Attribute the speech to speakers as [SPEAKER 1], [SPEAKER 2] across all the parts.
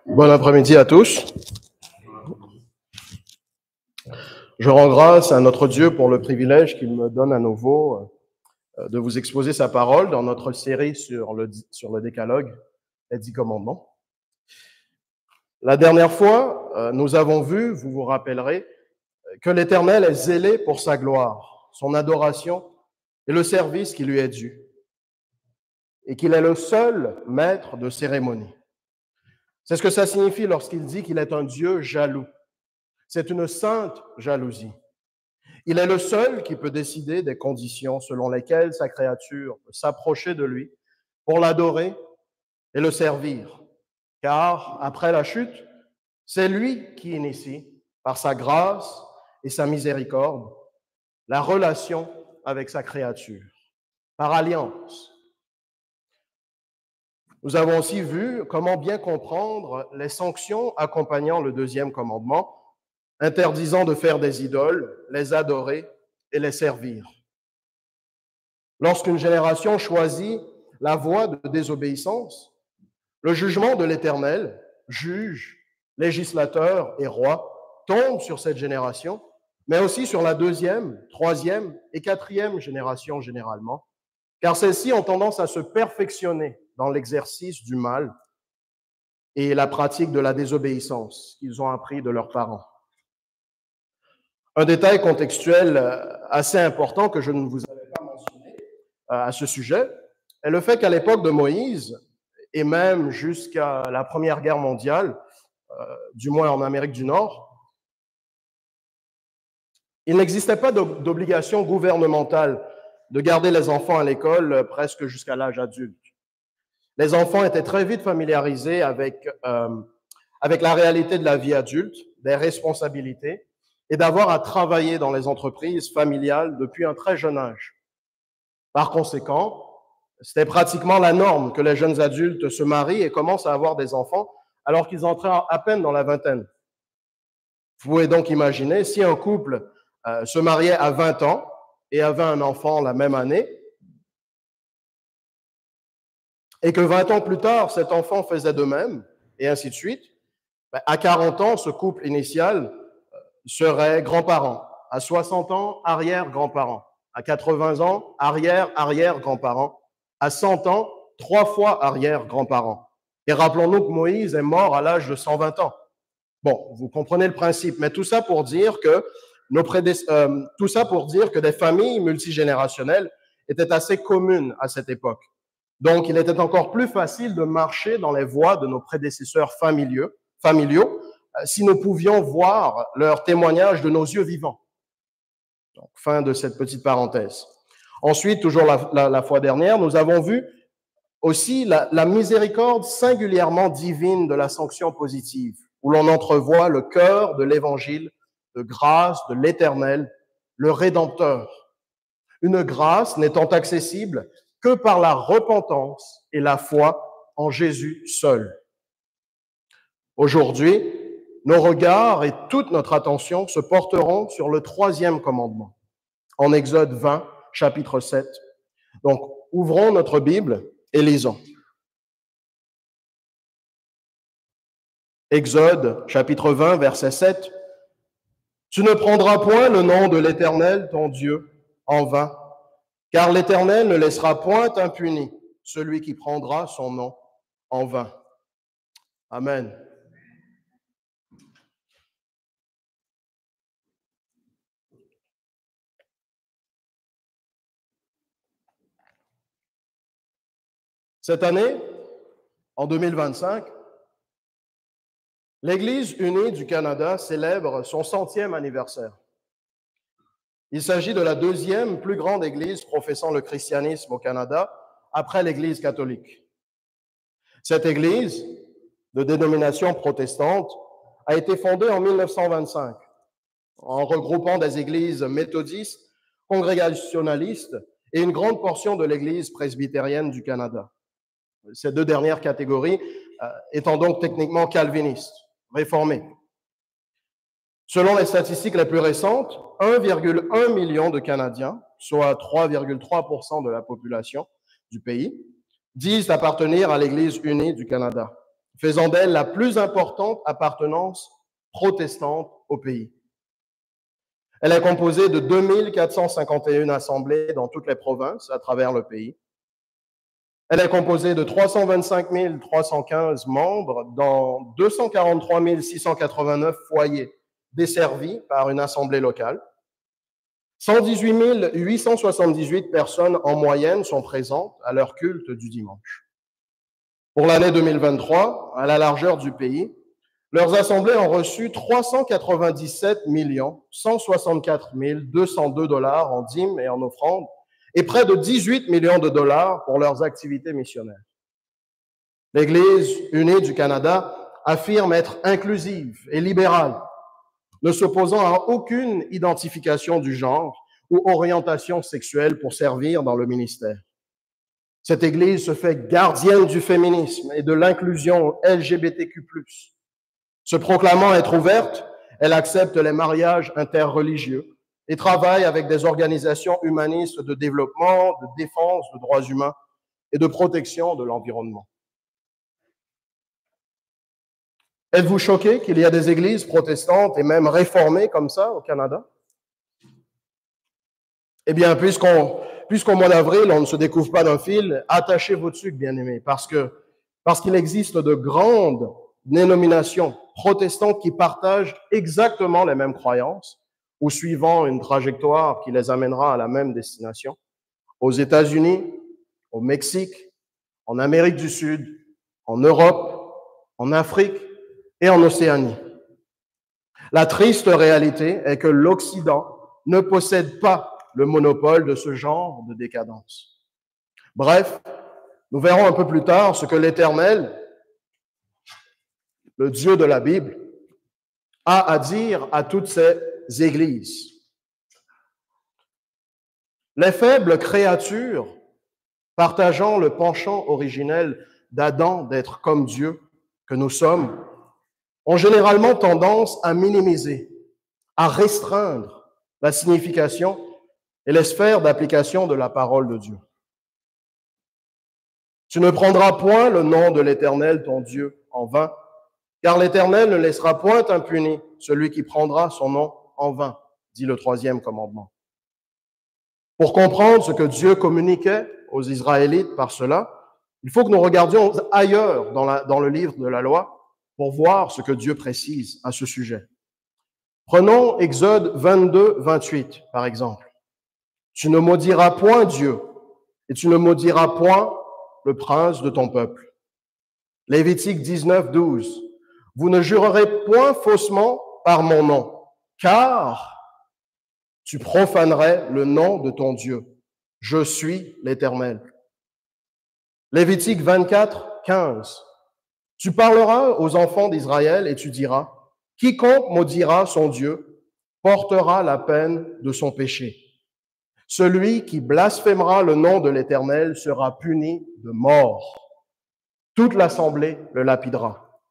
[SPEAKER 1] Bon après-midi à tous. Je rends grâce à notre Dieu pour le privilège qu'il me donne à nouveau de vous exposer sa parole dans notre série sur le décalogue, les 10 commandements. La dernière fois, nous avons vu, vous vous rappellerez, que l'Éternel est zélé pour sa gloire, son adoration et le service qui lui est dû, et qu'il est le seul maître de cérémonie. C'est ce que ça signifie lorsqu'il dit qu'il est un Dieu jaloux. C'est une sainte jalousie. Il est le seul qui peut décider des conditions selon lesquelles sa créature peut s'approcher de lui pour l'adorer et le servir. Car après la chute, c'est lui qui initie, par sa grâce et sa miséricorde, la relation avec sa créature, par alliance. Nous avons aussi vu comment bien comprendre les sanctions accompagnant le deuxième commandement, interdisant de faire des idoles, les adorer et les servir. Lorsqu'une génération choisit la voie de désobéissance, le jugement de l'Éternel, juge, législateur et roi, tombe sur cette génération, mais aussi sur la deuxième, troisième et quatrième génération généralement, car celles-ci ont tendance à se perfectionner dans l'exercice du mal et la pratique de la désobéissance qu'ils ont appris de leurs parents. Un détail contextuel assez important que je ne vous avais pas mentionné à ce sujet est le fait qu'à l'époque de Moïse, et même jusqu'à la Première Guerre mondiale, du moins en Amérique du Nord, il n'existait pas d'obligation gouvernementale de garder les enfants à l'école presque jusqu'à l'âge adulte. Les enfants étaient très vite familiarisés avec la réalité de la vie adulte, des responsabilités, et d'avoir à travailler dans les entreprises familiales depuis un très jeune âge. Par conséquent, c'était pratiquement la norme que les jeunes adultes se marient et commencent à avoir des enfants alors qu'ils entraient à peine dans la vingtaine. Vous pouvez donc imaginer, si un couple se mariait à 20 ans et avait un enfant la même année, et que 20 ans plus tard, cet enfant faisait de même, et ainsi de suite, à 40 ans, ce couple initial serait grands-parents. À 60 ans, arrière-grands-parents. À 80 ans, arrière-arrière-grands-parents. À 100 ans, 3 fois arrière-grands-parents. Et rappelons-nous que Moïse est mort à l'âge de 120 ans. Bon, vous comprenez le principe, mais tout ça pour dire que des familles multigénérationnelles étaient assez communes à cette époque. Donc, il était encore plus facile de marcher dans les voies de nos prédécesseurs familiaux si nous pouvions voir leurs témoignages de nos yeux vivants. Donc, fin de cette petite parenthèse. Ensuite, toujours la fois dernière, nous avons vu aussi la miséricorde singulièrement divine de la sanction positive, où l'on entrevoit le cœur de l'évangile de grâce de l'Éternel, le Rédempteur. Une grâce n'étant accessible que par la repentance et la foi en Jésus seul. Aujourd'hui, nos regards et toute notre attention se porteront sur le troisième commandement, en Exode 20, chapitre 7. Donc, ouvrons notre Bible et lisons. Exode, chapitre 20, verset 7. « Tu ne prendras point le nom de l'Éternel, ton Dieu, en vain, car l'Éternel ne laissera point impuni celui qui prendra son nom en vain. » Amen. Cette année, en 2025, l'Église unie du Canada célèbre son 100e anniversaire. Il s'agit de la deuxième plus grande église professant le christianisme au Canada, après l'Église catholique. Cette église, de dénomination protestante, a été fondée en 1925, en regroupant des églises méthodistes, congrégationalistes et une grande portion de l'Église presbytérienne du Canada. Ces deux dernières catégories étant donc techniquement calvinistes, réformées. Selon les statistiques les plus récentes, 1,1 million de Canadiens, soit 3,3% de la population du pays, disent appartenir à l'Église unie du Canada. faisant d'elle la plus importante appartenance protestante au pays. Elle est composée de 2451 assemblées dans toutes les provinces à travers le pays. Elle est composée de 325 315 membres dans 243 689 foyers desservis par une assemblée locale. 118 878 personnes en moyenne sont présentes à leur culte du dimanche. Pour l'année 2023, à la largeur du pays, leurs assemblées ont reçu 397 164 202 $ en dîmes et en offrandes et près de 18 millions de dollars pour leurs activités missionnaires. L'Église unie du Canada affirme être inclusive et libérale, ne s'opposant à aucune identification du genre ou orientation sexuelle pour servir dans le ministère. Cette Église se fait gardienne du féminisme et de l'inclusion LGBTQ+. Se proclamant être ouverte, elle accepte les mariages interreligieux et travaille avec des organisations humanistes de développement, de défense des droits humains et de protection de l'environnement. Êtes-vous choqué qu'il y a des églises protestantes et même réformées comme ça au Canada? Eh bien, puisqu'au mois d'avril, on ne se découvre pas d'un fil, attachez vos tuques, bien-aimés, parce qu'il existe de grandes dénominations protestantes qui partagent exactement les mêmes croyances ou suivant une trajectoire qui les amènera à la même destination, aux États-Unis, au Mexique, en Amérique du Sud, en Europe, en Afrique et en Océanie. La triste réalité est que l'Occident ne possède pas le monopole de ce genre de décadence. Bref, nous verrons un peu plus tard ce que l'Éternel, le Dieu de la Bible, a à dire à toutes ces églises. Les faibles créatures, partageant le penchant originel d'Adam d'être comme Dieu que nous sommes, ont généralement tendance à minimiser, à restreindre la signification et les sphères d'application de la parole de Dieu. Tu ne prendras point le nom de l'Éternel, ton Dieu, en vain, car l'Éternel ne laissera point impuni celui qui prendra son nom en vain, dit le 3e commandement. Pour comprendre ce que Dieu communiquait aux Israélites par cela, il faut que nous regardions ailleurs dans le livre de la loi pour voir ce que Dieu précise à ce sujet. Prenons Exode 22, 28, par exemple. Tu ne maudiras point Dieu, et tu ne maudiras point le prince de ton peuple. Lévitique 19, 12. Vous ne jurerez point faussement par mon nom, car tu profanerais le nom de ton Dieu. Je suis l'Éternel. Lévitique 24, 15. Tu parleras aux enfants d'Israël et tu diras, quiconque maudira son Dieu portera la peine de son péché. Celui qui blasphémera le nom de l'Éternel sera puni de mort. Toute l'assemblée le lapidera.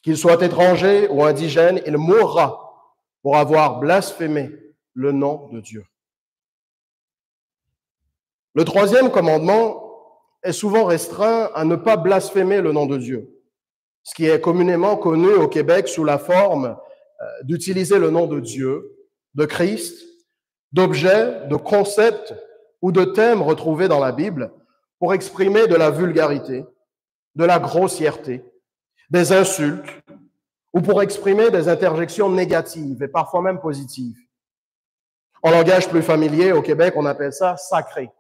[SPEAKER 1] Qu'il soit étranger ou indigène, il mourra pour avoir blasphémé le nom de Dieu. Le 3e commandement est souvent restreint à ne pas blasphémer le nom de Dieu, ce qui est communément connu au Québec sous la forme d'utiliser le nom de Dieu, de Christ, d'objets, de concepts ou de thèmes retrouvés dans la Bible pour exprimer de la vulgarité, de la grossièreté, des insultes ou pour exprimer des interjections négatives et parfois même positives. En langage plus familier, au Québec, on appelle ça sacré.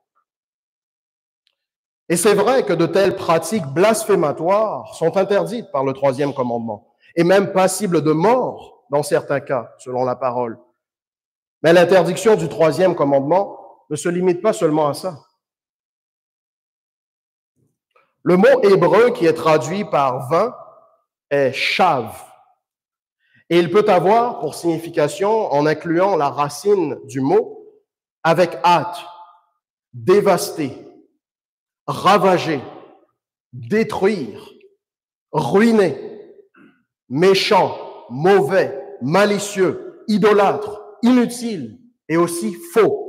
[SPEAKER 1] Et c'est vrai que de telles pratiques blasphématoires sont interdites par le 3e commandement et même passibles de mort dans certains cas, selon la parole. Mais l'interdiction du 3e commandement ne se limite pas seulement à ça. Le mot hébreu qui est traduit par vain est shav. Et il peut avoir pour signification, en incluant la racine du mot, avec hâte, dévaster, ravager, détruire, ruiner, méchant, mauvais, malicieux, idolâtre, inutile et aussi faux.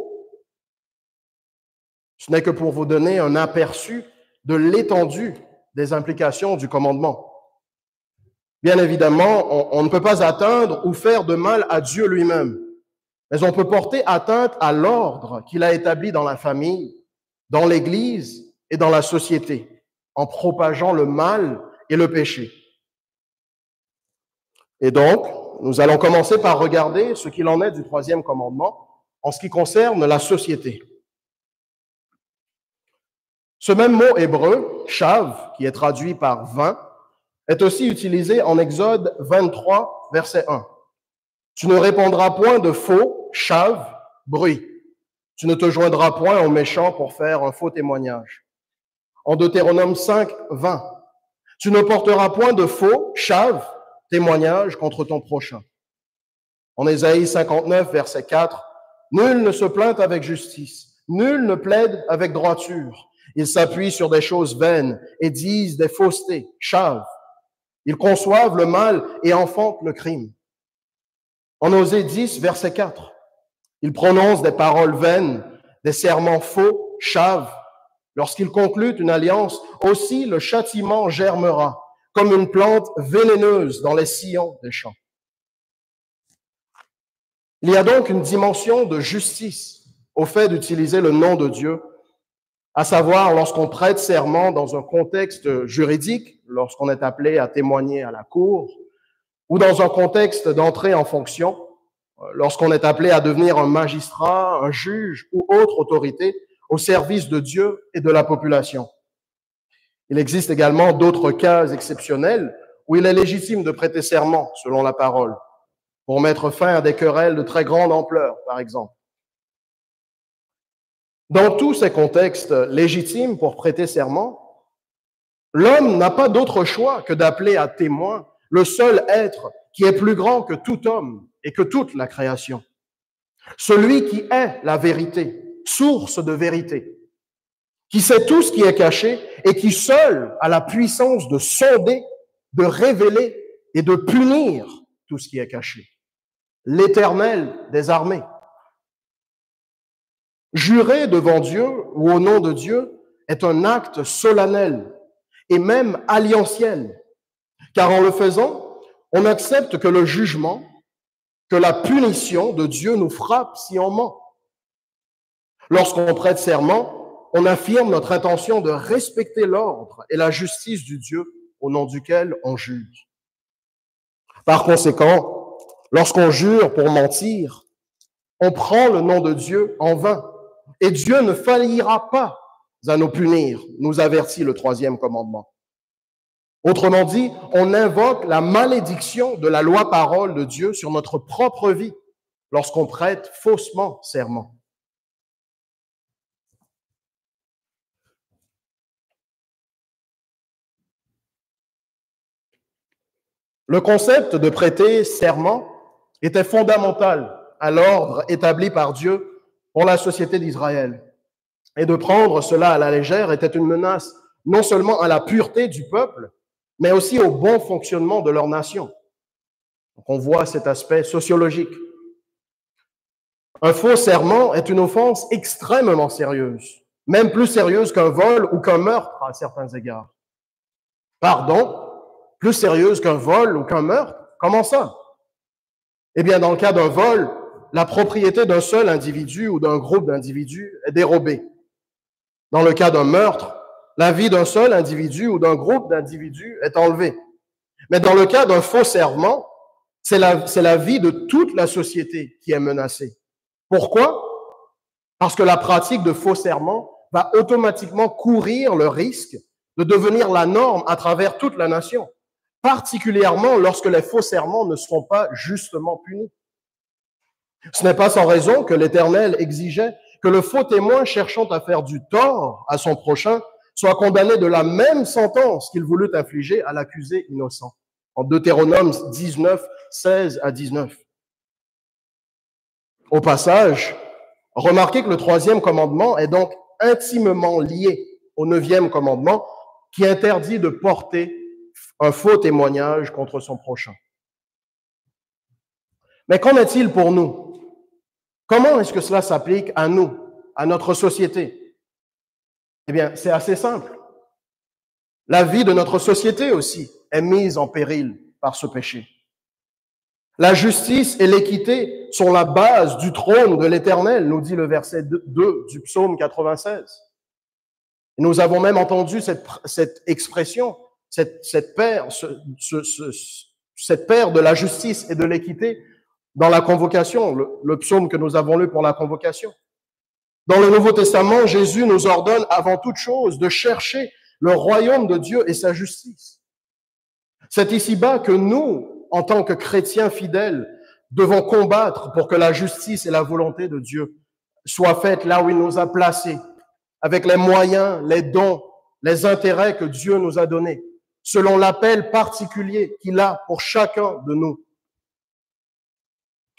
[SPEAKER 1] Ce n'est que pour vous donner un aperçu de l'étendue des implications du commandement. Bien évidemment, on ne peut pas atteindre ou faire de mal à Dieu lui-même, mais on peut porter atteinte à l'ordre qu'il a établi dans la famille, dans l'Église et dans la société, en propageant le mal et le péché. Et donc, nous allons commencer par regarder ce qu'il en est du troisième commandement en ce qui concerne la société. Ce même mot hébreu, shav, qui est traduit par 20, est aussi utilisé en Exode 23, verset 1. Tu ne répondras point de faux, shav, bruit. Tu ne te joindras point aux méchants pour faire un faux témoignage. En Deutéronome 5, 20. Tu ne porteras point de faux, shav, témoignage contre ton prochain. En Ésaïe 59, verset 4. Nul ne se plaint avec justice. Nul ne plaide avec droiture. Ils s'appuient sur des choses vaines et disent des faussetés, shav. Ils conçoivent le mal et enfantent le crime. En Osée 10, verset 4, ils prononcent des paroles vaines, des serments faux, shav. Lorsqu'ils concluent une alliance, aussi le châtiment germera, comme une plante vénéneuse dans les sillons des champs. Il y a donc une dimension de justice au fait d'utiliser le nom de Dieu, à savoir lorsqu'on prête serment dans un contexte juridique, lorsqu'on est appelé à témoigner à la cour, ou dans un contexte d'entrée en fonction, lorsqu'on est appelé à devenir un magistrat, un juge ou autre autorité au service de Dieu et de la population. Il existe également d'autres cas exceptionnels où il est légitime de prêter serment, selon la parole, pour mettre fin à des querelles de très grande ampleur, par exemple. Dans tous ces contextes légitimes pour prêter serment, l'homme n'a pas d'autre choix que d'appeler à témoin le seul être qui est plus grand que tout homme et que toute la création. Celui qui est la vérité, source de vérité, qui sait tout ce qui est caché et qui seul a la puissance de sonder, de révéler et de punir tout ce qui est caché. L'Éternel des armées. Jurer devant Dieu ou au nom de Dieu est un acte solennel et même alliantiel, car en le faisant, on accepte que le jugement, que la punition de Dieu nous frappe si on ment. Lorsqu'on prête serment, on affirme notre intention de respecter l'ordre et la justice du Dieu au nom duquel on juge. Par conséquent, lorsqu'on jure pour mentir, on prend le nom de Dieu en vain. Et Dieu ne faillira pas à nous punir, nous avertit le troisième commandement. Autrement dit, on invoque la malédiction de la loi-parole de Dieu sur notre propre vie lorsqu'on prête faussement serment. Le concept de prêter serment était fondamental à l'ordre établi par Dieu pour la société d'Israël. Et de prendre cela à la légère était une menace non seulement à la pureté du peuple, mais aussi au bon fonctionnement de leur nation. Donc on voit cet aspect sociologique. Un faux serment est une offense extrêmement sérieuse, même plus sérieuse qu'un vol ou qu'un meurtre à certains égards. Pardon, plus sérieuse qu'un vol ou qu'un meurtre? Comment ça? Eh bien, dans le cas d'un vol, la propriété d'un seul individu ou d'un groupe d'individus est dérobée. Dans le cas d'un meurtre, la vie d'un seul individu ou d'un groupe d'individus est enlevée. Mais dans le cas d'un faux serment, c'est la vie de toute la société qui est menacée. Pourquoi? Parce que la pratique de faux serment va automatiquement courir le risque de devenir la norme à travers toute la nation, particulièrement lorsque les faux serments ne seront pas justement punis. Ce n'est pas sans raison que l'Éternel exigeait que le faux témoin cherchant à faire du tort à son prochain soit condamné de la même sentence qu'il voulut infliger à l'accusé innocent. En Deutéronome 19, 16 à 19. Au passage, remarquez que le troisième commandement est donc intimement lié au neuvième commandement qui interdit de porter un faux témoignage contre son prochain. Mais qu'en est-il pour nous? Comment est-ce que cela s'applique à nous, à notre société? Eh bien, c'est assez simple. La vie de notre société aussi est mise en péril par ce péché. La justice et l'équité sont la base du trône de l'Éternel, nous dit le verset 2 du psaume 96. Et nous avons même entendu cette expression, cette paire de la justice et de l'équité dans la convocation, le psaume que nous avons lu pour la convocation. Dans le Nouveau Testament, Jésus nous ordonne avant toute chose de chercher le royaume de Dieu et sa justice. C'est ici-bas que nous, en tant que chrétiens fidèles, devons combattre pour que la justice et la volonté de Dieu soient faites là où il nous a placés, avec les moyens, les dons, les intérêts que Dieu nous a donnés, selon l'appel particulier qu'il a pour chacun de nous.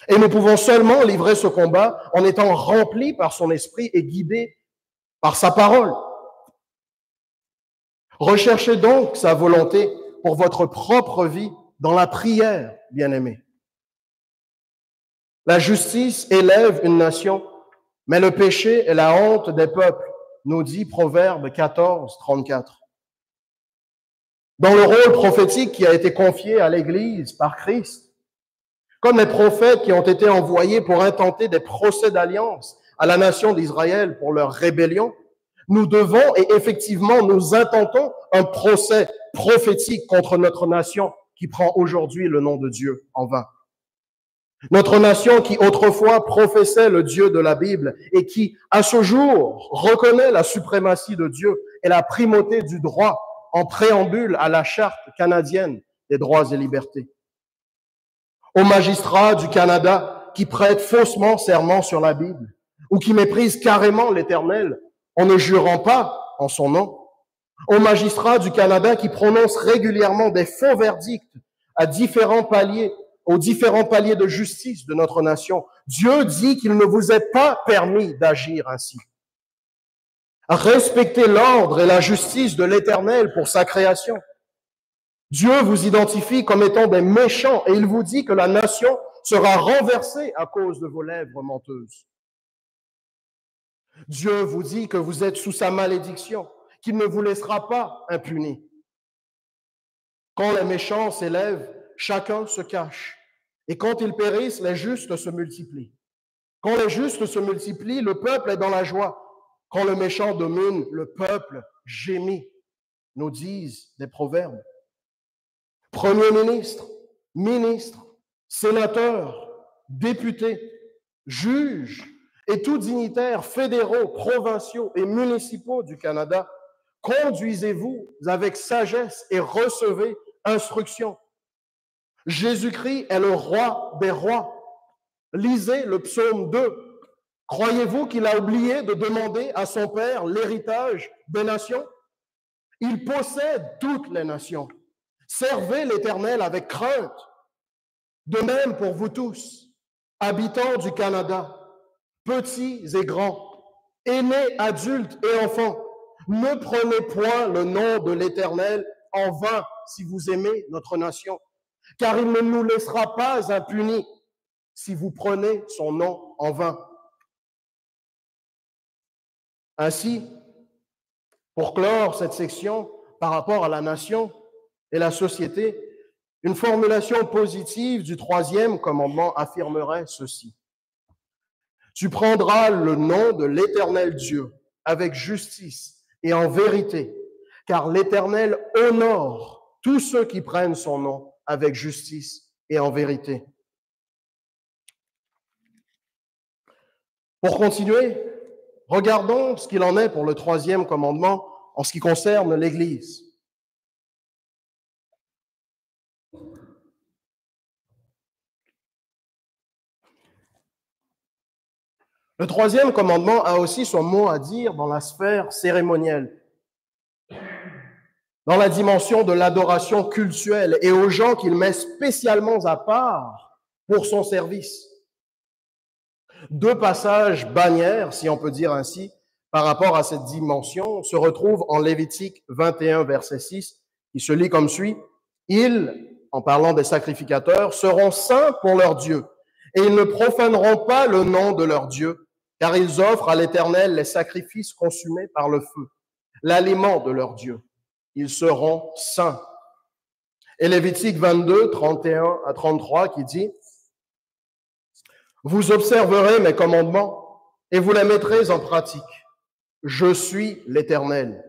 [SPEAKER 1] Et nous pouvons seulement livrer ce combat en étant remplis par son esprit et guidés par sa parole. Recherchez donc sa volonté pour votre propre vie dans la prière, bien-aimés. La justice élève une nation, mais le péché est la honte des peuples, nous dit Proverbe 14, 34. Dans le rôle prophétique qui a été confié à l'Église par Christ, comme les prophètes qui ont été envoyés pour intenter des procès d'alliance à la nation d'Israël pour leur rébellion, nous devons et effectivement nous intentons un procès prophétique contre notre nation qui prend aujourd'hui le nom de Dieu en vain. Notre nation qui autrefois professait le Dieu de la Bible et qui, à ce jour, reconnaît la suprématie de Dieu et la primauté du droit en préambule à la Charte canadienne des droits et libertés. Aux magistrats du Canada qui prêtent faussement serment sur la Bible ou qui méprisent carrément l'Éternel en ne jurant pas en son nom. Aux magistrats du Canada qui prononcent régulièrement des faux verdicts aux différents paliers de justice de notre nation. Dieu dit qu'il ne vous est pas permis d'agir ainsi. Respectez l'ordre et la justice de l'Éternel pour sa création. Dieu vous identifie comme étant des méchants et il vous dit que la nation sera renversée à cause de vos lèvres menteuses. Dieu vous dit que vous êtes sous sa malédiction, qu'il ne vous laissera pas impunis. Quand les méchants s'élèvent, chacun se cache. Et quand ils périssent, les justes se multiplient. Quand les justes se multiplient, le peuple est dans la joie. Quand le méchant domine, le peuple gémit, nous disent des proverbes. Premier ministre, ministre, sénateur, député, juge et tous dignitaires fédéraux, provinciaux et municipaux du Canada, conduisez-vous avec sagesse et recevez instruction. Jésus-Christ est le roi des rois. Lisez le psaume 2. Croyez-vous qu'il a oublié de demander à son Père l'héritage des nations? Il possède toutes les nations. Servez l'Éternel avec crainte. De même pour vous tous, habitants du Canada, petits et grands, aînés, adultes et enfants, ne prenez point le nom de l'Éternel en vain si vous aimez notre nation, car il ne nous laissera pas impunis si vous prenez son nom en vain. Ainsi, pour clore cette section par rapport à la nation et la société, une formulation positive du troisième commandement affirmerait ceci. Tu prendras le nom de l'Éternel Dieu avec justice et en vérité, car l'Éternel honore tous ceux qui prennent son nom avec justice et en vérité. Pour continuer, regardons ce qu'il en est pour le troisième commandement en ce qui concerne l'Église. Le troisième commandement a aussi son mot à dire dans la sphère cérémonielle, dans la dimension de l'adoration cultuelle et aux gens qu'il met spécialement à part pour son service. Deux passages bannières, si on peut dire ainsi, par rapport à cette dimension, se retrouvent en Lévitique 21, verset 6, qui se lit comme suit. Ils, en parlant des sacrificateurs, seront saints pour leur Dieu, et ils ne profaneront pas le nom de leur Dieu, car ils offrent à l'Éternel les sacrifices consumés par le feu, l'aliment de leur Dieu. Ils seront saints. Et Lévitique 22, 31 à 33 qui dit, « Vous observerez mes commandements et vous les mettrez en pratique. Je suis l'Éternel.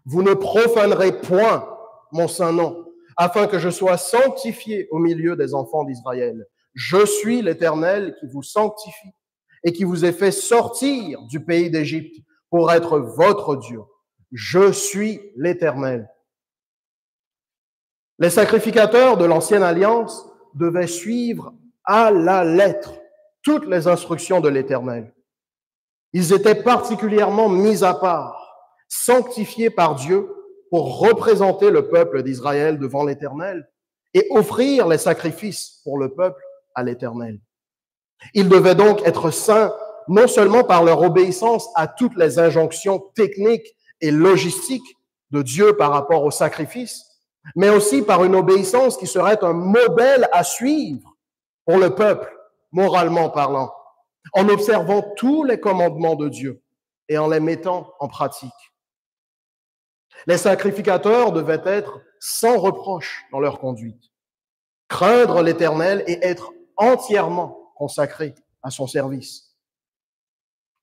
[SPEAKER 1] Vous ne profanerez point mon saint nom, afin que je sois sanctifié au milieu des enfants d'Israël. Je suis l'Éternel qui vous sanctifie et qui vous ai fait sortir du pays d'Égypte pour être votre Dieu. Je suis l'Éternel. » Les sacrificateurs de l'ancienne alliance devaient suivre à la lettre toutes les instructions de l'Éternel. Ils étaient particulièrement mis à part, sanctifiés par Dieu pour représenter le peuple d'Israël devant l'Éternel et offrir les sacrifices pour le peuple à l'Éternel. Ils devaient donc être saints non seulement par leur obéissance à toutes les injonctions techniques et logistiques de Dieu par rapport aux sacrifices, mais aussi par une obéissance qui serait un modèle à suivre pour le peuple, moralement parlant, en observant tous les commandements de Dieu et en les mettant en pratique. Les sacrificateurs devaient être sans reproche dans leur conduite, craindre l'Éternel et être entièrement consacrés à son service.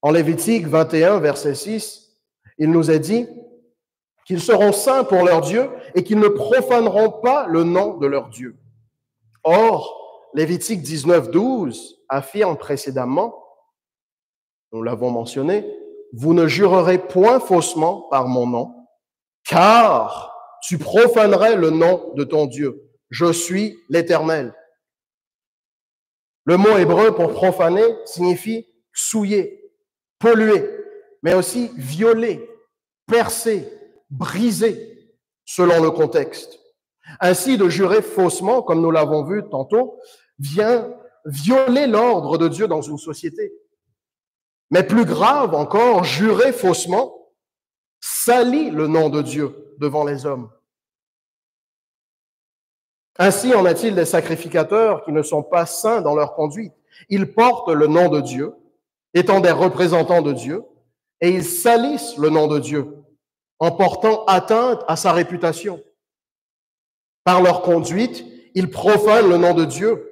[SPEAKER 1] En Lévitique 21, verset 6, il nous est dit qu'ils seront saints pour leur Dieu et qu'ils ne profaneront pas le nom de leur Dieu. Or, Lévitique 19, 12 affirme précédemment, nous l'avons mentionné, « Vous ne jurerez point faussement par mon nom, car tu profanerais le nom de ton Dieu. Je suis l'Éternel. » Le mot hébreu pour profaner signifie souiller, polluer, mais aussi violer, percer, briser, selon le contexte. Ainsi, de jurer faussement, comme nous l'avons vu tantôt, vient violer l'ordre de Dieu dans une société. Mais plus grave encore, jurer faussement salit le nom de Dieu devant les hommes. Ainsi en est-il des sacrificateurs qui ne sont pas saints dans leur conduite. Ils portent le nom de Dieu, étant des représentants de Dieu, et ils salissent le nom de Dieu en portant atteinte à sa réputation. Par leur conduite, ils profanent le nom de Dieu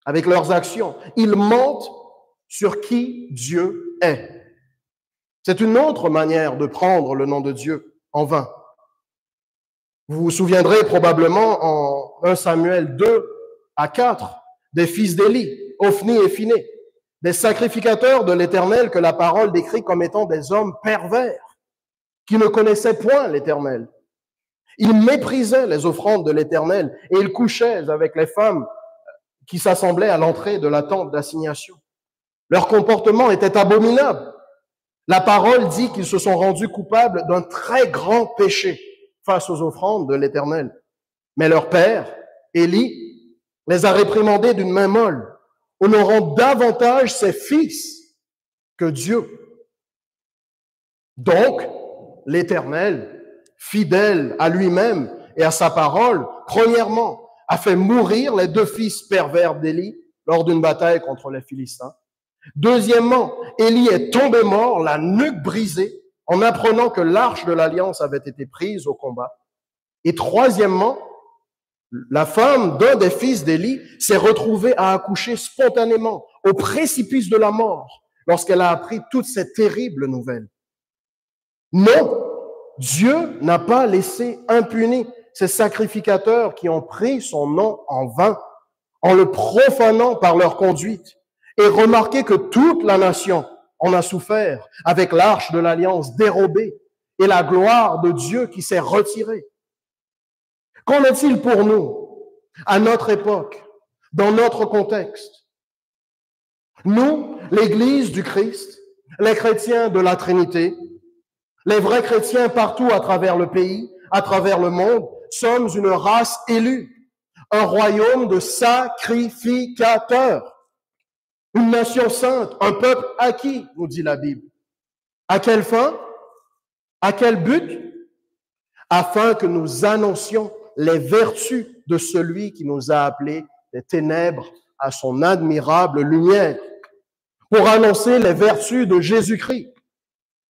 [SPEAKER 1] avec leurs actions. Ils mentent sur qui Dieu est. C'est une autre manière de prendre le nom de Dieu en vain. Vous vous souviendrez probablement en 1 Samuel 2 à 4 des fils d'Élie, Ophni et Phiné, des sacrificateurs de l'Éternel que la parole décrit comme étant des hommes pervers qui ne connaissaient point l'Éternel. Ils méprisaient les offrandes de l'Éternel et ils couchaient avec les femmes qui s'assemblaient à l'entrée de la tente d'assignation. Leur comportement était abominable. La parole dit qu'ils se sont rendus coupables d'un très grand péché face aux offrandes de l'Éternel. Mais leur père, Élie, les a réprimandés d'une main molle, honorant davantage ses fils que Dieu. Donc, l'Éternel, fidèle à lui-même et à sa parole, premièrement, a fait mourir les deux fils pervers d'Élie lors d'une bataille contre les Philistins. Deuxièmement, Élie est tombé mort, la nuque brisée, en apprenant que l'arche de l'Alliance avait été prise au combat. Et troisièmement, la femme d'un des fils d'Élie s'est retrouvée à accoucher spontanément au précipice de la mort lorsqu'elle a appris toutes ces terribles nouvelles. Non, Dieu n'a pas laissé impunis ces sacrificateurs qui ont pris son nom en vain, en le profanant par leur conduite. Et remarquez que toute la nation en a souffert avec l'arche de l'Alliance dérobée et la gloire de Dieu qui s'est retirée. Qu'en est-il pour nous, à notre époque, dans notre contexte? Nous, l'Église du Christ, les chrétiens de la Trinité, les vrais chrétiens partout à travers le pays, à travers le monde, sommes une race élue, un royaume de sacrificateurs, une nation sainte, un peuple acquis, nous dit la Bible. À quelle fin? À quel but? Afin que nous annoncions les vertus de celui qui nous a appelés des ténèbres à son admirable lumière, pour annoncer les vertus de Jésus-Christ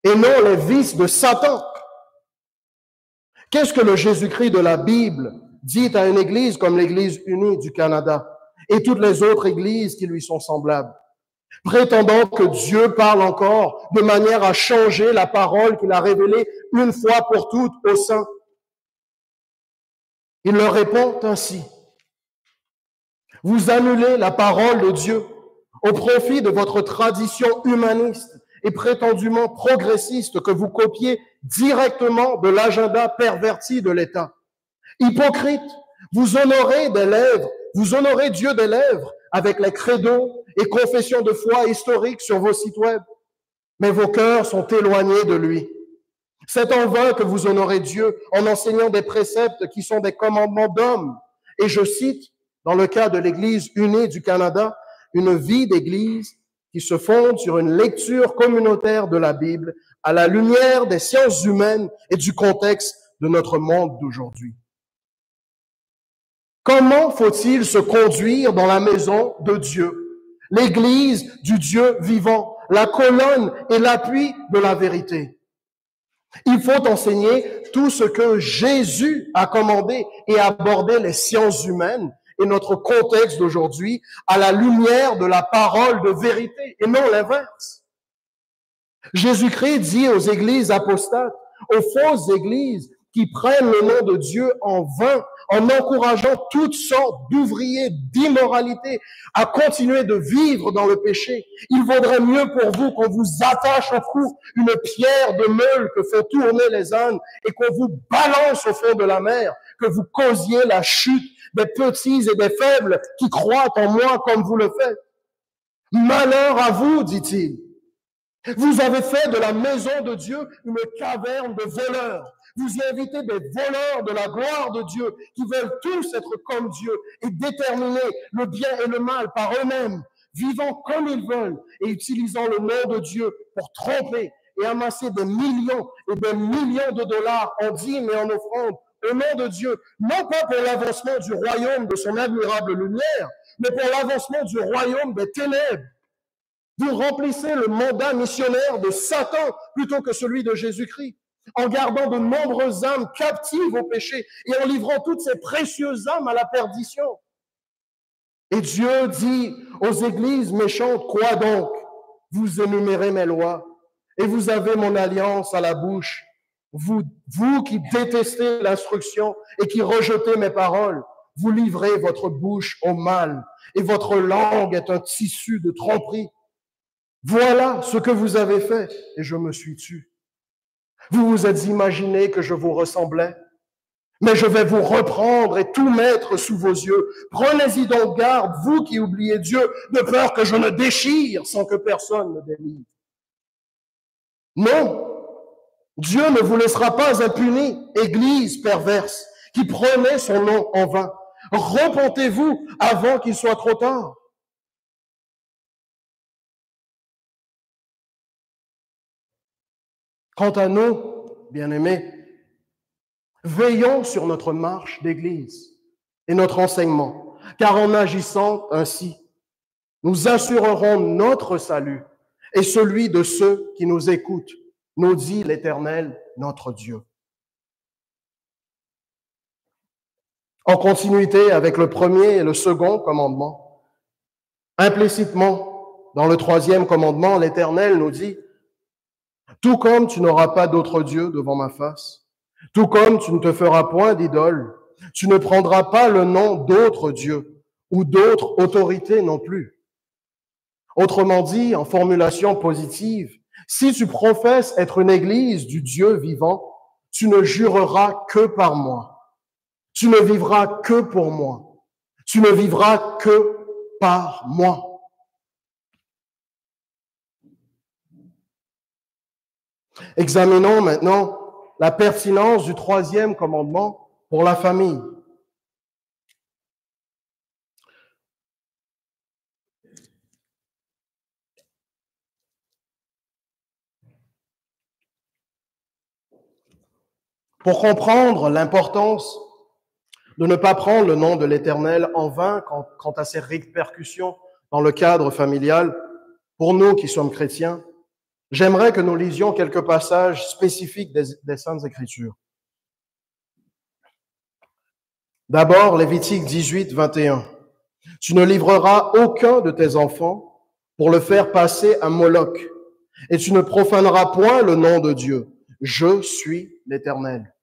[SPEAKER 1] et non les vices de Satan. Qu'est-ce que le Jésus-Christ de la Bible dit à une église comme l'Église unie du Canada et toutes les autres églises qui lui sont semblables, prétendant que Dieu parle encore de manière à changer la parole qu'il a révélée une fois pour toutes aux saints. Il leur répond ainsi: vous annulez la parole de Dieu au profit de votre tradition humaniste et prétendument progressiste que vous copiez directement de l'agenda perverti de l'État. Hypocrite, vous honorez Dieu des lèvres avec les credos et confessions de foi historiques sur vos sites web, mais vos cœurs sont éloignés de lui. C'est en vain que vous honorez Dieu en enseignant des préceptes qui sont des commandements d'hommes. Et je cite, dans le cas de l'Église unie du Canada, une vie d'Église qui se fonde sur une lecture communautaire de la Bible à la lumière des sciences humaines et du contexte de notre monde d'aujourd'hui. Comment faut-il se conduire dans la maison de Dieu, l'Église du Dieu vivant, la colonne et l'appui de la vérité? Il faut enseigner tout ce que Jésus a commandé et aborder les sciences humaines et notre contexte d'aujourd'hui à la lumière de la parole de vérité et non l'inverse. Jésus-Christ dit aux églises apostates, aux fausses églises qui prennent le nom de Dieu en vain, en encourageant toutes sortes d'ouvriers d'immoralité à continuer de vivre dans le péché. Il vaudrait mieux pour vous qu'on vous attache au cou une pierre de meule que font tourner les ânes et qu'on vous balance au fond de la mer, que vous causiez la chute des petits et des faibles qui croient en moi comme vous le faites. Malheur à vous, dit-il. Vous avez fait de la maison de Dieu une caverne de voleurs. Vous y invitez des voleurs de la gloire de Dieu qui veulent tous être comme Dieu et déterminer le bien et le mal par eux-mêmes, vivant comme ils veulent et utilisant le nom de Dieu pour tromper et amasser des millions et des millions de dollars en dîmes et en offrandes au nom de Dieu, non pas pour l'avancement du royaume de son admirable lumière, mais pour l'avancement du royaume des ténèbres. Vous remplissez le mandat missionnaire de Satan plutôt que celui de Jésus-Christ, en gardant de nombreuses âmes captives au péché et en livrant toutes ces précieuses âmes à la perdition. Et Dieu dit aux églises méchantes, quoi donc? Vous énumérez mes lois et vous avez mon alliance à la bouche. Vous qui détestez l'instruction et qui rejetez mes paroles, vous livrez votre bouche au mal et votre langue est un tissu de tromperie. Voilà ce que vous avez fait, et je me suis tu. Vous vous êtes imaginé que je vous ressemblais, mais je vais vous reprendre et tout mettre sous vos yeux. Prenez-y donc garde, vous qui oubliez Dieu, de peur que je ne déchire sans que personne ne délivre. Non, Dieu ne vous laissera pas impunis, église perverse, qui prenait son nom en vain. Repentez-vous avant qu'il soit trop tard. Quant à nous, bien-aimés, veillons sur notre marche d'église et notre enseignement, car en agissant ainsi, nous assurerons notre salut et celui de ceux qui nous écoutent, nous dit l'Éternel, notre Dieu. En continuité avec le premier et le second commandement, implicitement, dans le troisième commandement, l'Éternel nous dit: tout comme tu n'auras pas d'autre Dieu devant ma face, tout comme tu ne te feras point d'idole, tu ne prendras pas le nom d'autre Dieu ou d'autre autorité non plus. Autrement dit, en formulation positive, si tu professes être une église du Dieu vivant, tu ne jureras que par moi. Tu ne vivras que pour moi. Tu ne vivras que par moi. Examinons maintenant la pertinence du troisième commandement pour la famille. Pour comprendre l'importance de ne pas prendre le nom de l'Éternel en vain quant à ses répercussions dans le cadre familial, pour nous qui sommes chrétiens, j'aimerais que nous lisions quelques passages spécifiques des Saintes Écritures. D'abord, Lévitique 18, 21. Tu ne livreras aucun de tes enfants pour le faire passer à Moloch, et tu ne profaneras point le nom de Dieu. Je suis l'Éternel.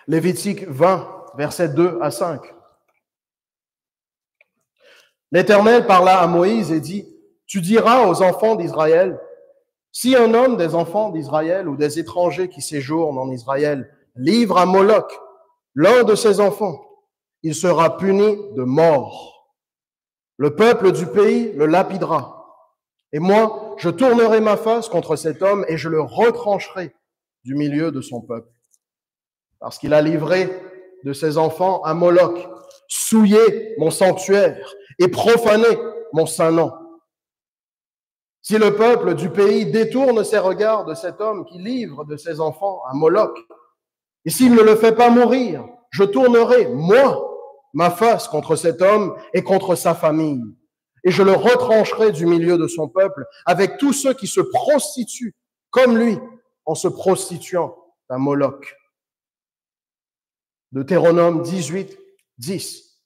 [SPEAKER 1] Lévitique 20, versets 2 à 5. L'Éternel parla à Moïse et dit, tu diras aux enfants d'Israël, si un homme des enfants d'Israël ou des étrangers qui séjournent en Israël livre à Moloch l'un de ses enfants, il sera puni de mort. Le peuple du pays le lapidera. Et moi, je tournerai ma face contre cet homme et je le retrancherai du milieu de son peuple. Parce qu'il a livré de ses enfants à Moloch, souillé mon sanctuaire et profané mon saint nom. Si le peuple du pays détourne ses regards de cet homme qui livre de ses enfants à Moloch, et s'il ne le fait pas mourir, je tournerai, moi, ma face contre cet homme et contre sa famille, et je le retrancherai du milieu de son peuple avec tous ceux qui se prostituent comme lui en se prostituant à Moloch. Deutéronome 18, 10.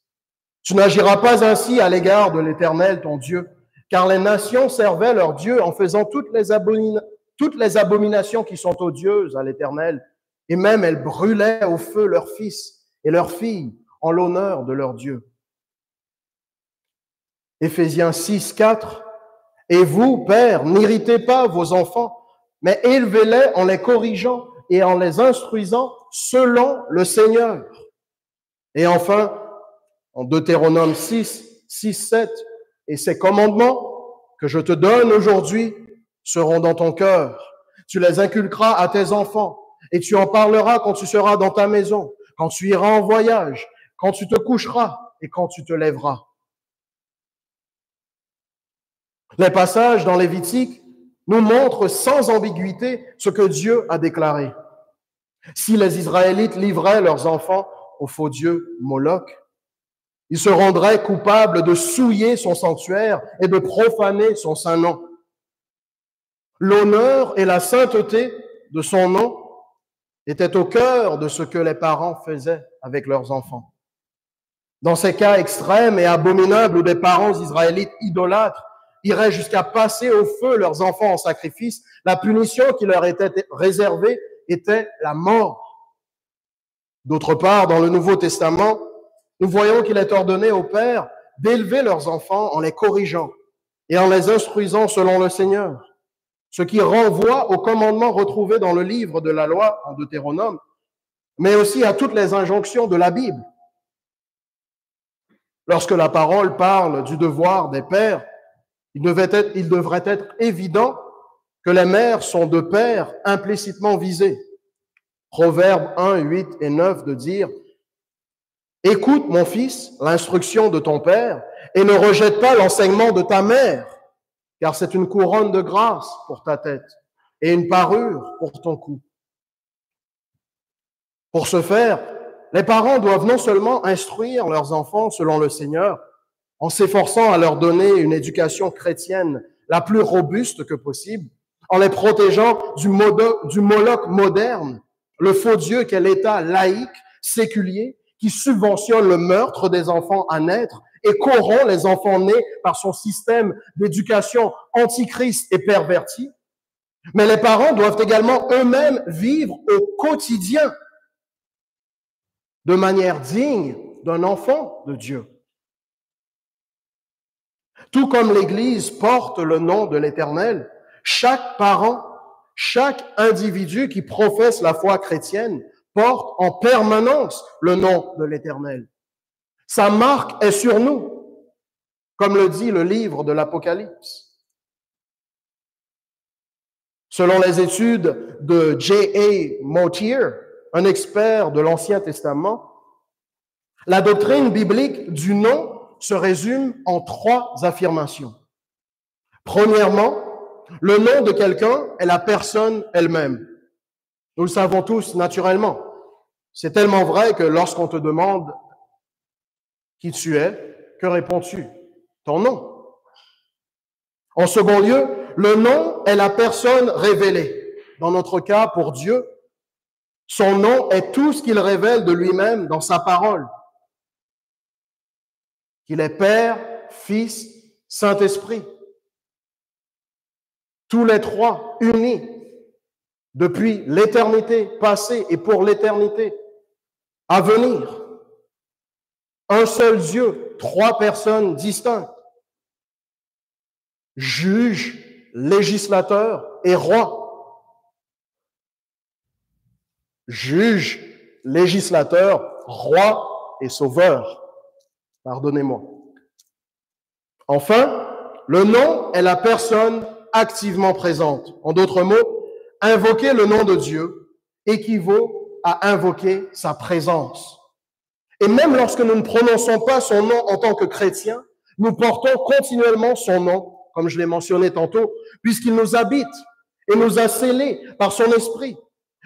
[SPEAKER 1] Tu n'agiras pas ainsi à l'égard de l'Éternel, ton Dieu, car les nations servaient leur Dieu en faisant toutes les abominations qui sont odieuses à l'Éternel, et même elles brûlaient au feu leurs fils et leurs filles en l'honneur de leur Dieu. Éphésiens 6, 4. Et vous, pères, n'irritez pas vos enfants, mais élevez-les en les corrigeant et en les instruisant selon le Seigneur. Et enfin, en Deutéronome 6, 6, 7, et ces commandements que je te donne aujourd'hui seront dans ton cœur. Tu les inculqueras à tes enfants et tu en parleras quand tu seras dans ta maison, quand tu iras en voyage, quand tu te coucheras et quand tu te lèveras. Les passages dans Lévitique nous montrent sans ambiguïté ce que Dieu a déclaré. Si les Israélites livraient leurs enfants au faux dieu Moloch, ils se rendraient coupables de souiller son sanctuaire et de profaner son saint nom. L'honneur et la sainteté de son nom étaient au cœur de ce que les parents faisaient avec leurs enfants. Dans ces cas extrêmes et abominables où des parents israélites idolâtres iraient jusqu'à passer au feu leurs enfants en sacrifice, la punition qui leur était réservée était la mort. D'autre part, dans le Nouveau Testament, nous voyons qu'il est ordonné aux pères d'élever leurs enfants en les corrigeant et en les instruisant selon le Seigneur, ce qui renvoie aux commandements retrouvés dans le livre de la loi en Deutéronome, mais aussi à toutes les injonctions de la Bible. Lorsque la parole parle du devoir des pères, il devrait être évident que les mères sont de pères implicitement visées. Proverbes 1, 8 et 9 de dire « Écoute, mon fils, l'instruction de ton père et ne rejette pas l'enseignement de ta mère, car c'est une couronne de grâce pour ta tête et une parure pour ton cou. » Pour ce faire, les parents doivent non seulement instruire leurs enfants selon le Seigneur, en s'efforçant à leur donner une éducation chrétienne la plus robuste que possible, en les protégeant du Moloch moderne, le faux Dieu qu'est l'État laïque, séculier, qui subventionne le meurtre des enfants à naître et corrompt les enfants nés par son système d'éducation antichrist et perverti. Mais les parents doivent également eux-mêmes vivre au quotidien de manière digne d'un enfant de Dieu. Tout comme l'Église porte le nom de l'Éternel, chaque parent, chaque individu qui professe la foi chrétienne porte en permanence le nom de l'Éternel. Sa marque est sur nous, comme le dit le livre de l'Apocalypse. Selon les études de J.A. Moutier, un expert de l'Ancien Testament, la doctrine biblique du nom se résume en 3 affirmations. Premièrement, le nom de quelqu'un est la personne elle-même. Nous le savons tous naturellement. C'est tellement vrai que lorsqu'on te demande qui tu es, que réponds-tu? Ton nom. En second lieu, le nom est la personne révélée. Dans notre cas, pour Dieu, Son nom est tout ce qu'il révèle de lui-même dans sa parole. Qu'il est Père, Fils, Saint-Esprit. Tous les trois unis depuis l'éternité passée et pour l'éternité à venir. Un seul Dieu, trois personnes distinctes. Juge, législateur et roi. Juge, législateur, roi et sauveur. Pardonnez-moi. Enfin, le nom est la personne activement présente. En d'autres mots, invoquer le nom de Dieu équivaut à invoquer sa présence. Et même lorsque nous ne prononçons pas son nom en tant que chrétiens, nous portons continuellement son nom, comme je l'ai mentionné tantôt, puisqu'il nous habite et nous a scellés par son esprit.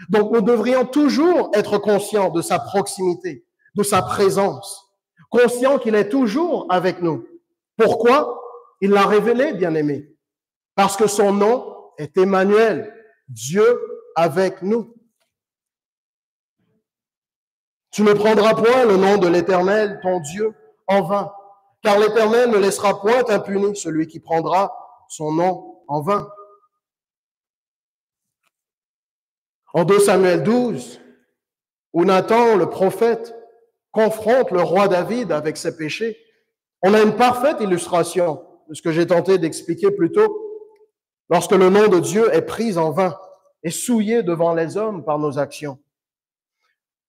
[SPEAKER 1] Donc nous devrions toujours être conscients de sa proximité, de sa présence, conscients qu'il est toujours avec nous. Pourquoi? Il l'a révélé, bien-aimé. Parce que son nom est Emmanuel, Dieu avec nous. Tu ne prendras point le nom de l'Éternel, ton Dieu, en vain, car l'Éternel ne laissera point impuni celui qui prendra son nom en vain. En 2 Samuel 12, où Nathan, le prophète, confronte le roi David avec ses péchés, on a une parfaite illustration de ce que j'ai tenté d'expliquer plus tôt, lorsque le nom de Dieu est pris en vain et souillé devant les hommes par nos actions.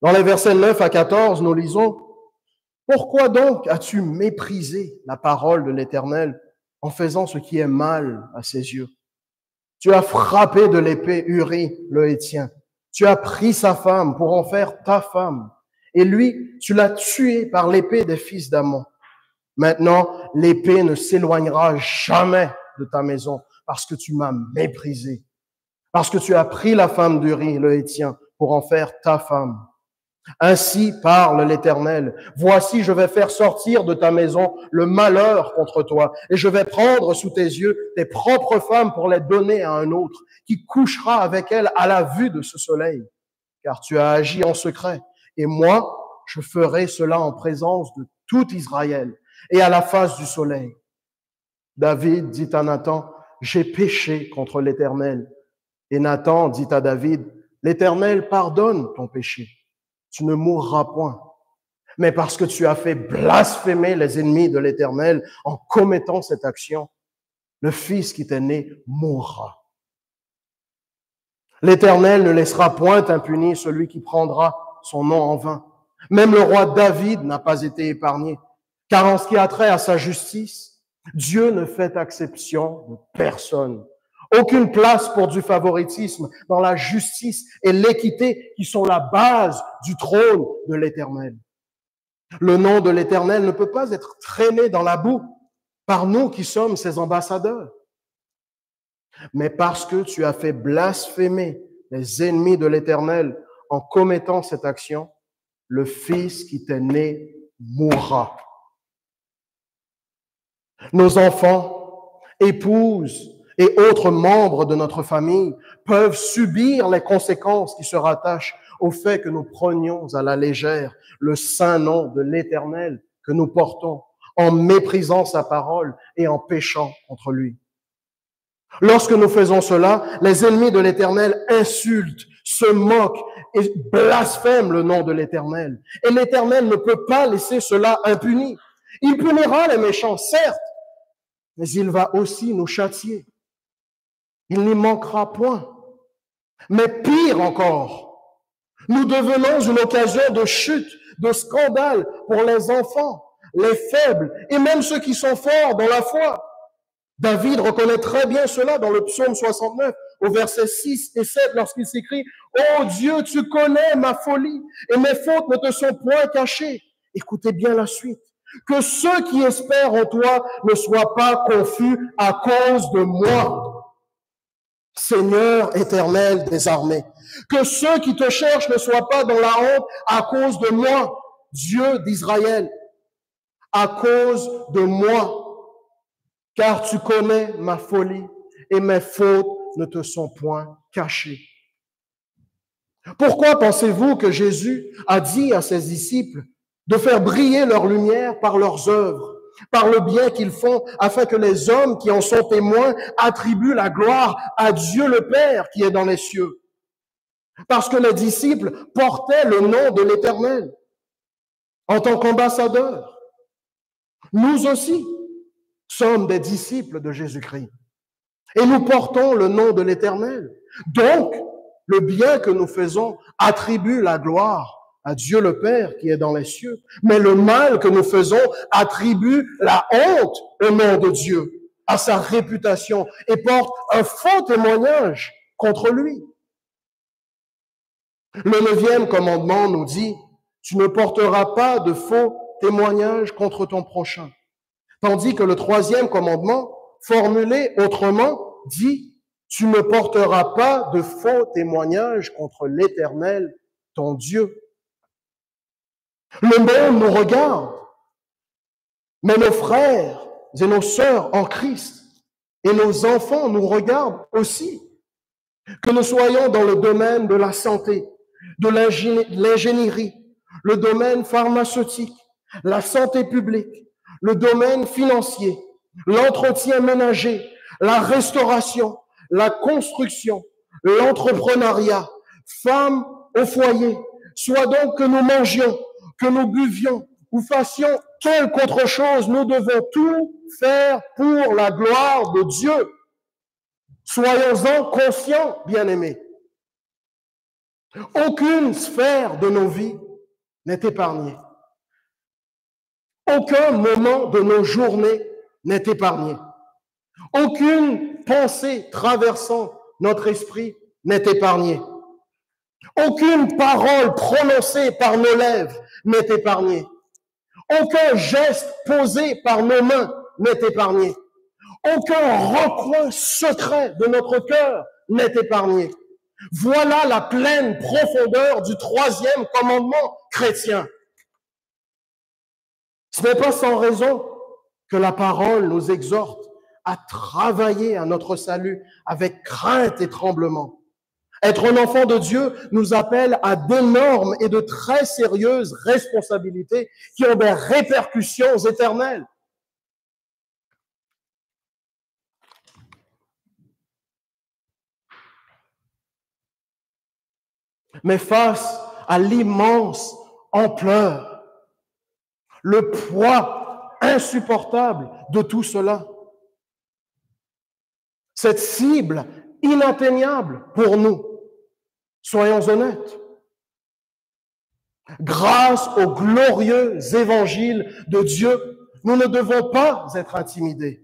[SPEAKER 1] Dans les versets 9 à 14, nous lisons « Pourquoi donc as-tu méprisé la parole de l'Éternel en faisant ce qui est mal à ses yeux? Tu as frappé de l'épée Uri, le Héthien. Tu as pris sa femme pour en faire ta femme. Et lui, tu l'as tué par l'épée des fils d'Ammon. Maintenant, l'épée ne s'éloignera jamais de ta maison parce que tu m'as méprisé. Parce que tu as pris la femme d'Uri, le Héthien, pour en faire ta femme. Ainsi parle l'Éternel. Voici, je vais faire sortir de ta maison le malheur contre toi, et je vais prendre sous tes yeux tes propres femmes pour les donner à un autre, qui couchera avec elles à la vue de ce soleil. Car tu as agi en secret, et moi, je ferai cela en présence de tout Israël et à la face du soleil. David dit à Nathan, j'ai péché contre l'Éternel. Et Nathan dit à David, l'Éternel pardonne ton péché. Tu ne mourras point. Mais parce que tu as fait blasphémer les ennemis de l'Éternel en commettant cette action, le fils qui t'est né mourra. L'Éternel ne laissera point impuni celui qui prendra son nom en vain. Même le roi David n'a pas été épargné, car en ce qui a trait à sa justice, Dieu ne fait exception de personne. Aucune place pour du favoritisme dans la justice et l'équité qui sont la base du trône de l'Éternel. Le nom de l'Éternel ne peut pas être traîné dans la boue par nous qui sommes ses ambassadeurs. Mais parce que tu as fait blasphémer les ennemis de l'Éternel en commettant cette action, le fils qui t'est né mourra. Nos enfants, épouses et autres membres de notre famille peuvent subir les conséquences qui se rattachent au fait que nous prenions à la légère le saint nom de l'Éternel que nous portons en méprisant sa parole et en péchant contre lui. Lorsque nous faisons cela, les ennemis de l'Éternel insultent, se moquent et blasphèment le nom de l'Éternel. Et l'Éternel ne peut pas laisser cela impuni. Il punira les méchants, certes, mais il va aussi nous châtier. Il n'y manquera point. Mais pire encore, nous devenons une occasion de chute, de scandale pour les enfants, les faibles et même ceux qui sont forts dans la foi. David reconnaît très bien cela dans le psaume 69, au verset 6 et 7, lorsqu'il s'écrit « Oh Dieu, tu connais ma folie et mes fautes ne te sont point cachées. » Écoutez bien la suite. « Que ceux qui espèrent en toi ne soient pas confus à cause de moi. Seigneur éternel des armées, que ceux qui te cherchent ne soient pas dans la honte à cause de moi, Dieu d'Israël, à cause de moi. Car tu connais ma folie et mes fautes ne te sont point cachées. » Pourquoi pensez-vous que Jésus a dit à ses disciples de faire briller leur lumière par leurs œuvres, par le bien qu'ils font, afin que les hommes qui en sont témoins attribuent la gloire à Dieu le Père qui est dans les cieux? Parce que les disciples portaient le nom de l'Éternel en tant qu'ambassadeurs. Nous aussi sommes des disciples de Jésus-Christ et nous portons le nom de l'Éternel. Donc, le bien que nous faisons attribue la gloire à Dieu le Père qui est dans les cieux. Mais le mal que nous faisons attribue la honte au nom de Dieu, à sa réputation, et porte un faux témoignage contre lui. Le 9e commandement nous dit, tu ne porteras pas de faux témoignage contre ton prochain. Tandis que le 3e commandement, formulé autrement, dit, tu ne porteras pas de faux témoignages contre l'Éternel, ton Dieu. Le monde nous regarde, mais nos frères et nos sœurs en Christ et nos enfants nous regardent aussi. Que nous soyons dans le domaine de la santé, de l'ingénierie, le domaine pharmaceutique, la santé publique, le domaine financier, l'entretien ménager, la restauration, la construction, l'entrepreneuriat, femmes au foyer, soit donc que nous mangions, que nous buvions ou fassions quelque autre chose, nous devons tout faire pour la gloire de Dieu. Soyons-en conscients, bien-aimés. Aucune sphère de nos vies n'est épargnée. Aucun moment de nos journées n'est épargné. Aucune pensée traversant notre esprit n'est épargnée. Aucune parole prononcée par nos lèvres n'est épargnée. Aucun geste posé par nos mains n'est épargné. Aucun recoin secret de notre cœur n'est épargné. Voilà la pleine profondeur du 3e commandement chrétien. Ce n'est pas sans raison que la parole nous exhorte à travailler à notre salut avec crainte et tremblement. Être un enfant de Dieu nous appelle à d'énormes et de très sérieuses responsabilités qui ont des répercussions éternelles. Mais face à l'immense ampleur, le poids insupportable de tout cela, cette cible inatteignable pour nous, soyons honnêtes, grâce au glorieux évangile de Dieu, nous ne devons pas être intimidés.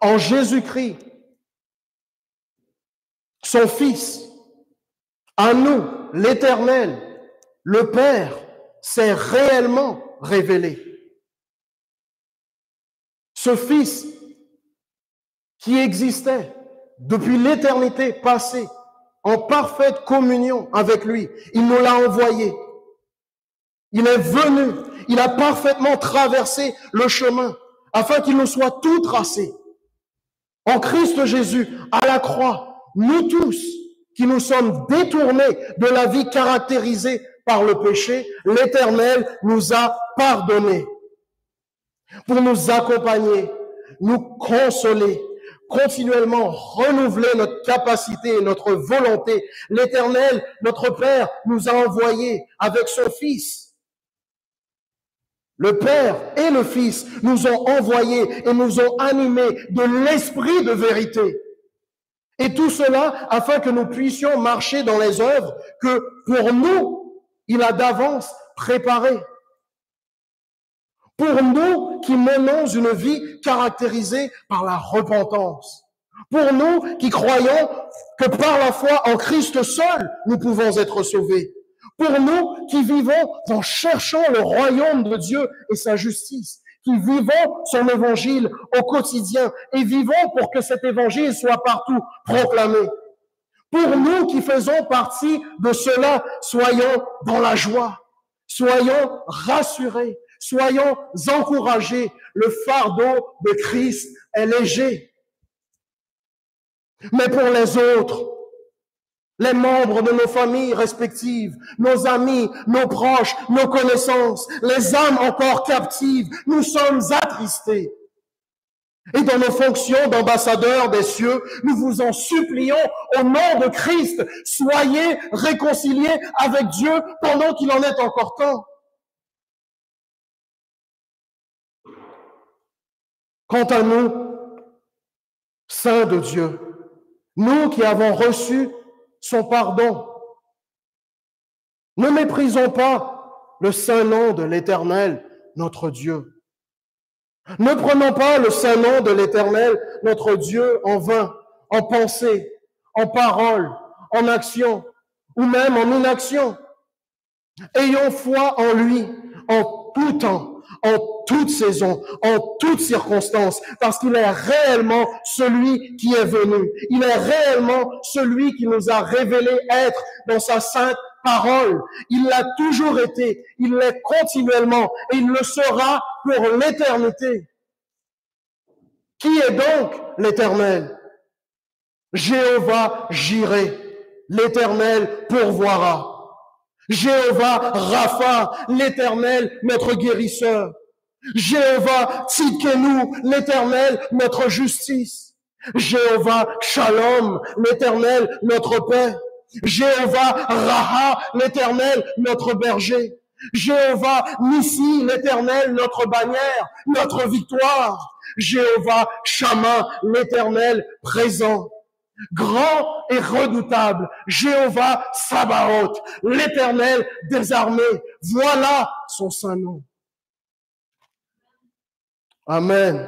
[SPEAKER 1] En Jésus-Christ, son Fils, à nous, l'Éternel, le Père, s'est réellement révélé. Ce Fils qui existait depuis l'éternité passée, en parfaite communion avec lui, il nous l'a envoyé. Il est venu, il a parfaitement traversé le chemin afin qu'il nous soit tout tracé. En Christ Jésus, à la croix, nous tous qui nous sommes détournés de la vie caractérisée par le péché, l'Éternel nous a pardonnés pour nous accompagner, nous consoler, continuellement renouveler notre capacité et notre volonté. L'Éternel, notre Père, nous a envoyés avec son Fils. Le Père et le Fils nous ont envoyés et nous ont animés de l'esprit de vérité. Et tout cela afin que nous puissions marcher dans les œuvres que pour nous, il a d'avance préparées. Pour nous qui menons une vie caractérisée par la repentance. Pour nous qui croyons que par la foi en Christ seul, nous pouvons être sauvés. Pour nous qui vivons en cherchant le royaume de Dieu et sa justice, qui vivons son évangile au quotidien et vivons pour que cet évangile soit partout proclamé. Pour nous qui faisons partie de cela, soyons dans la joie, soyons rassurés, soyons encouragés. Le fardeau de Christ est léger. Mais pour les autres, les membres de nos familles respectives, nos amis, nos proches, nos connaissances, les âmes encore captives, nous sommes attristés. Et dans nos fonctions d'ambassadeurs des cieux, nous vous en supplions au nom de Christ, soyez réconciliés avec Dieu pendant qu'il en est encore temps. Quant à nous, saints de Dieu, nous qui avons reçu son pardon, ne méprisons pas le saint nom de l'Éternel, notre Dieu. Ne prenons pas le saint nom de l'Éternel, notre Dieu, en vain, en pensée, en parole, en action, ou même en inaction. Ayons foi en lui, en tout temps, en toute saison, en toutes circonstances, parce qu'il est réellement celui qui est venu. Il est réellement celui qui nous a révélé être dans sa sainte parole. Il l'a toujours été, il l'est continuellement, et il le sera pour l'éternité. Qui est donc l'Éternel? Jéhovah Jireh, l'Éternel pourvoira. Jéhovah Rapha, l'Éternel notre guérisseur. Jéhovah Tzidkenu, l'Éternel notre justice. Jéhovah Shalom, l'Éternel notre paix. Jéhovah Raha, l'Éternel notre berger. Jéhovah Nissi, l'Éternel notre bannière, notre victoire. Jéhovah Shammah, l'Éternel présent. Grand et redoutable, Jéhovah Sabaoth, l'Éternel des armées. Voilà son saint nom. Amen.